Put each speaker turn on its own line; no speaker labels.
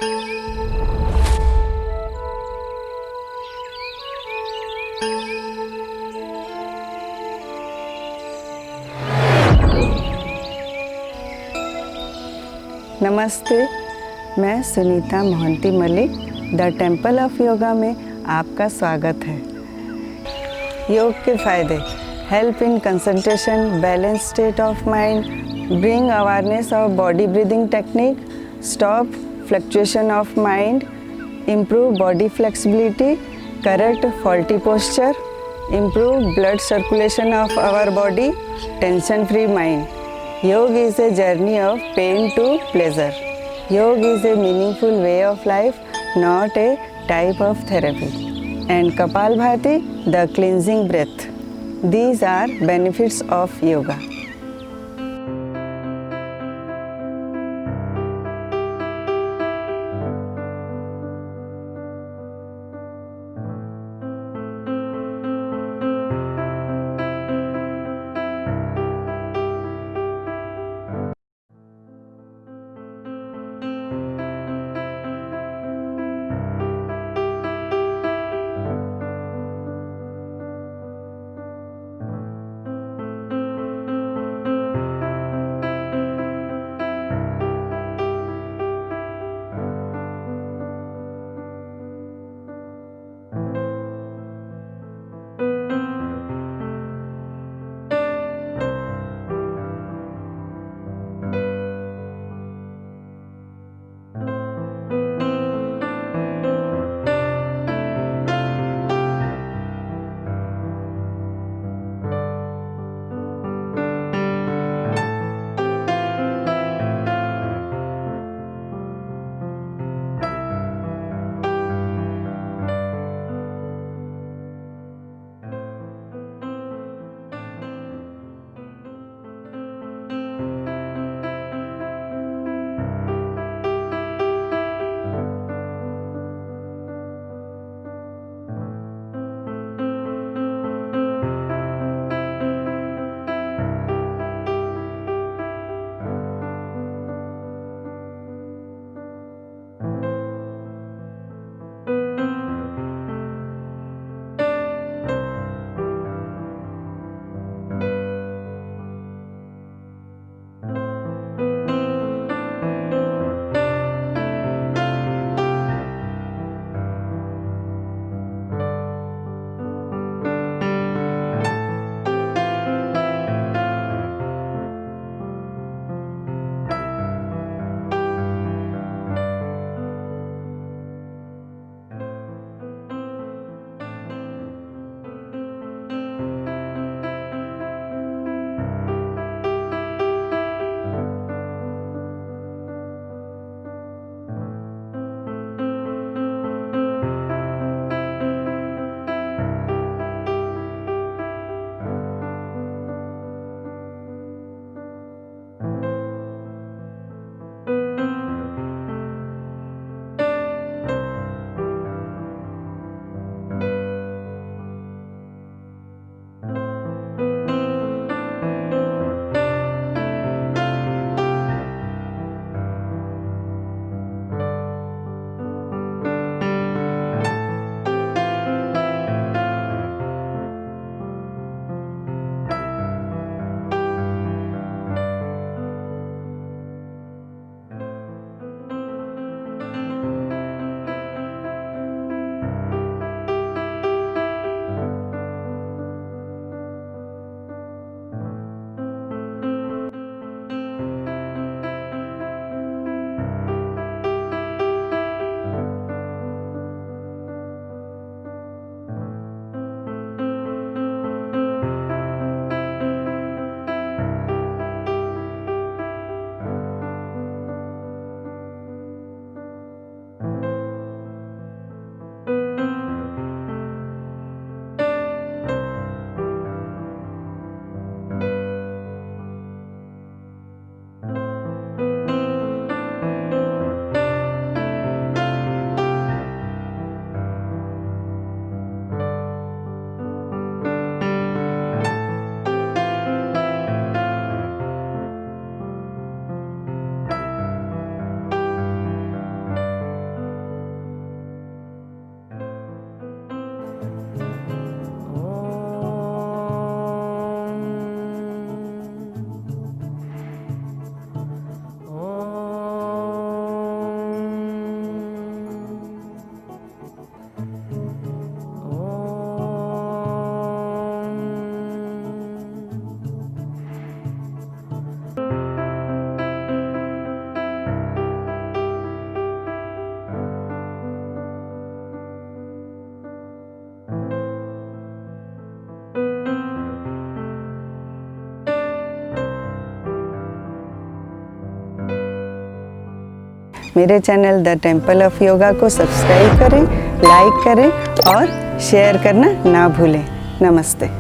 नमस्ते, मैं Sunita Mohanty Malik the temple of yoga में आपका स्वागत है। योग के फायदे: help in concentration, balance state of mind, bring awareness of body breathing technique, stop fluctuation of mind, improve body flexibility, correct faulty posture, improve blood circulation of our body, tension-free mind. Yoga is a journey of pain to pleasure. Yoga is a meaningful way of life, not a type of therapy. And Kapalbhati, the cleansing breath. These are benefits of yoga. मेरे channel the temple of yoga को subscribe करें, like करें और share करना ना भूलें। नमस्ते।